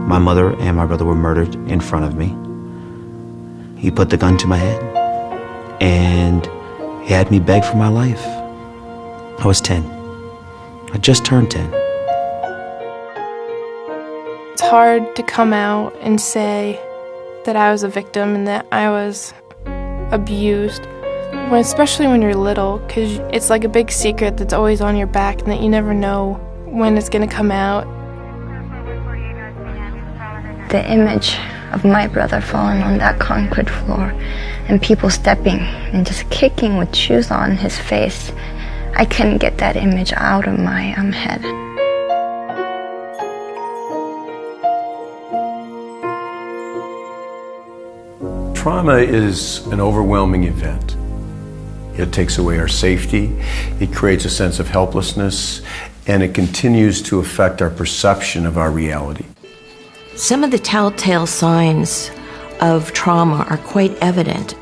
My mother and my brother were murdered in front of me. He put the gun to my head, and he had me beg for my life. I was 10. I just turned 10. It's hard to come out and say that I was a victim and that I was abused, especially when you're little, because it's like a big secret that's always on your back and that you never know when it's going to come out. The image of my brother falling on that concrete floor and people stepping and just kicking with shoes on his face, I couldn't get that image out of my head. Trauma is an overwhelming event. It takes away our safety, it creates a sense of helplessness, and it continues to affect our perception of our reality. Some of the telltale signs of trauma are quite evident.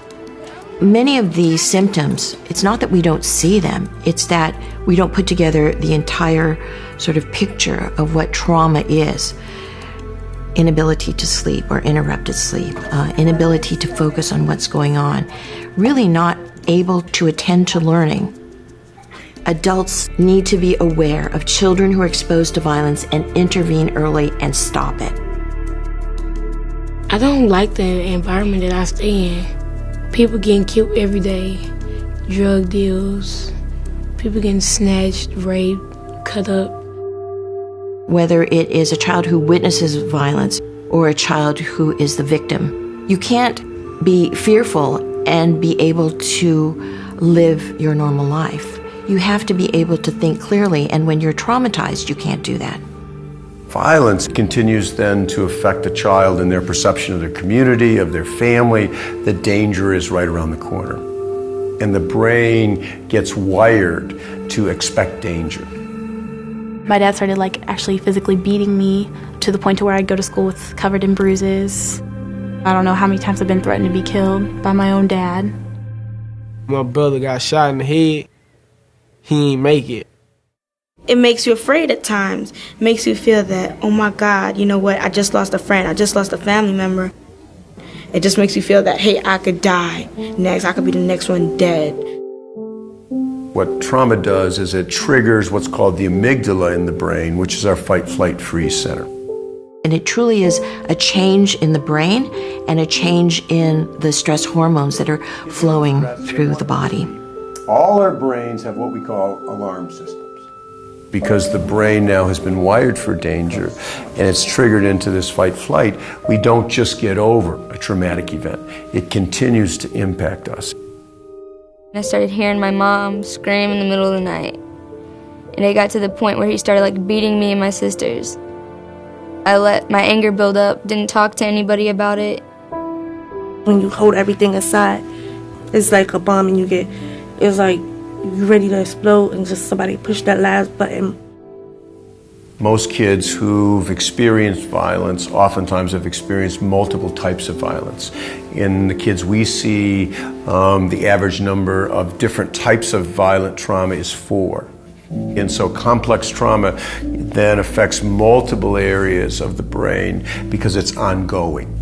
Many of these symptoms, it's not that we don't see them, it's that we don't put together the entire sort of picture of what trauma is. Inability to sleep or interrupted sleep, inability to focus on what's going on, really not able to attend to learning. Adults need to be aware of children who are exposed to violence and intervene early and stop it. I don't like the environment that I stay in. People getting killed every day, drug deals, people getting snatched, raped, cut up. Whether it is a child who witnesses violence or a child who is the victim, you can't be fearful and be able to live your normal life. You have to be able to think clearly, and when you're traumatized, you can't do that. Violence continues then to affect a child in their perception of their community, of their family, that danger is right around the corner. And the brain gets wired to expect danger. My dad started actually physically beating me to the point to where I'd go to school covered in bruises. I don't know how many times I've been threatened to be killed by my own dad. My brother got shot in the head. He ain't make it. It makes you afraid at times. It makes you feel that, oh my God, you know what, I just lost a friend, I just lost a family member. It just makes you feel that, hey, I could die next, I could be the next one dead. What trauma does is it triggers what's called the amygdala in the brain, which is our fight, flight, freeze center. And it truly is a change in the brain and a change in the stress hormones that are flowing through the body. All our brains have what we call alarm systems. Because the brain now has been wired for danger and it's triggered into this fight-flight, we don't just get over a traumatic event. It continues to impact us. I started hearing my mom scream in the middle of the night. And it got to the point where he started beating me and my sisters. I let my anger build up, didn't talk to anybody about it. When you hold everything aside, it's like a bomb and it's like you're ready to explode and just somebody push that last button. Most kids who've experienced violence oftentimes have experienced multiple types of violence. In the kids we see, the average number of different types of violent trauma is 4. And so complex trauma then affects multiple areas of the brain because it's ongoing.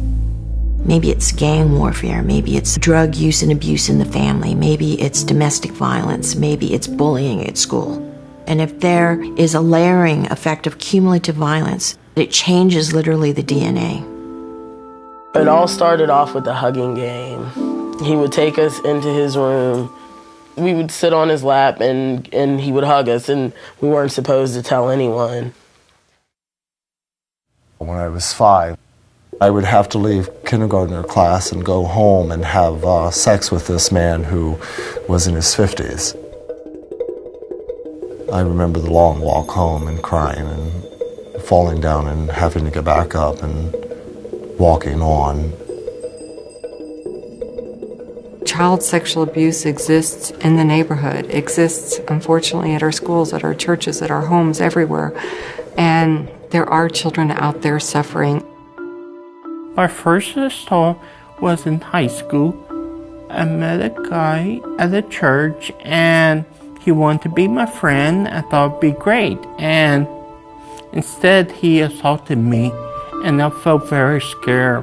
Maybe it's gang warfare, maybe it's drug use and abuse in the family, maybe it's domestic violence, maybe it's bullying at school. And if there is a layering effect of cumulative violence, it changes literally the DNA. It all started off with the hugging game. He would take us into his room. We would sit on his lap and he would hug us, and we weren't supposed to tell anyone. When I was 5, I would have to leave kindergarten class and go home and have sex with this man who was in his 50s. I remember the long walk home and crying and falling down and having to get back up and walking on. Child sexual abuse exists in the neighborhood, exists unfortunately at our schools, at our churches, at our homes, everywhere. And there are children out there suffering. My first assault was in high school. I met a guy at a church and he wanted to be my friend. I thought it'd be great. And Instead, he assaulted me, and I felt very scared.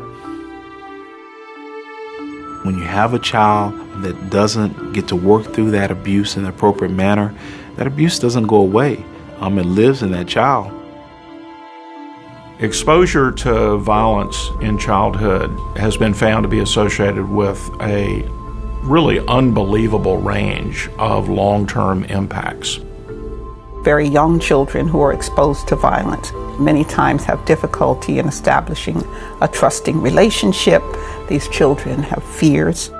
When you have a child that doesn't get to work through that abuse in the appropriate manner, that abuse doesn't go away. It lives in that child. Exposure to violence in childhood has been found to be associated with a really unbelievable range of long-term impacts. Very young children who are exposed to violence many times have difficulty in establishing a trusting relationship. These children have fears.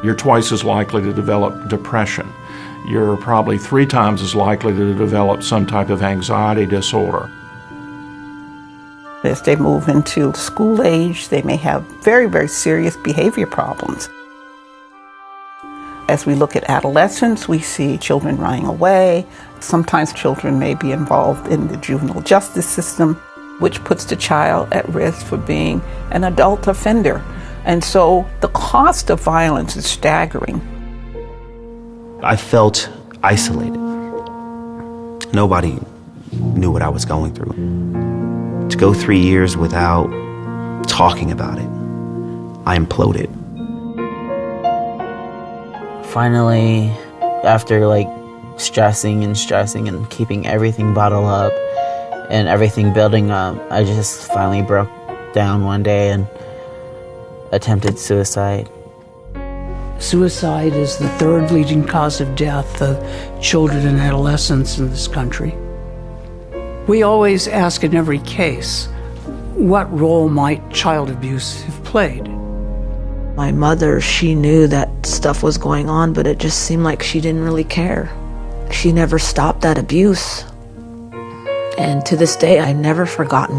You're twice as likely to develop depression. You're probably 3 times as likely to develop some type of anxiety disorder. As they move into school age, they may have very, very serious behavior problems. As we look at adolescence, we see children running away. Sometimes children may be involved in the juvenile justice system, which puts the child at risk for being an adult offender. And so the cost of violence is staggering. I felt isolated. Nobody knew what I was going through. To go 3 years without talking about it, I imploded. Finally, after stressing and keeping everything bottled up and everything building up, I just finally broke down one day and attempted suicide. Suicide is the 3rd leading cause of death of children and adolescents in this country. We always ask in every case, what role might child abuse have played? My mother, she knew that stuff was going on, but it just seemed like she didn't really care. She never stopped that abuse. And to this day, I've never forgotten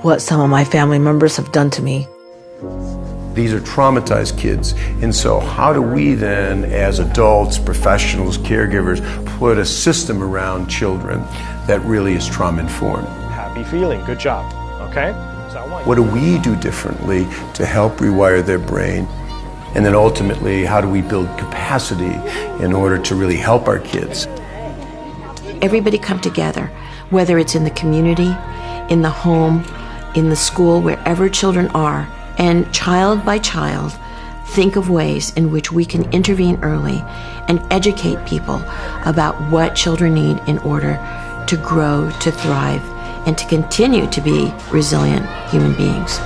what some of my family members have done to me. These are traumatized kids, and so how do we then, as adults, professionals, caregivers, put a system around children that really is trauma-informed? Happy feeling, good job, okay? What do we do differently to help rewire their brain? And then ultimately, how do we build capacity in order to really help our kids? Everybody come together, whether it's in the community, in the home, in the school, wherever children are, and child by child, think of ways in which we can intervene early and educate people about what children need in order to grow, to thrive, and to continue to be resilient human beings.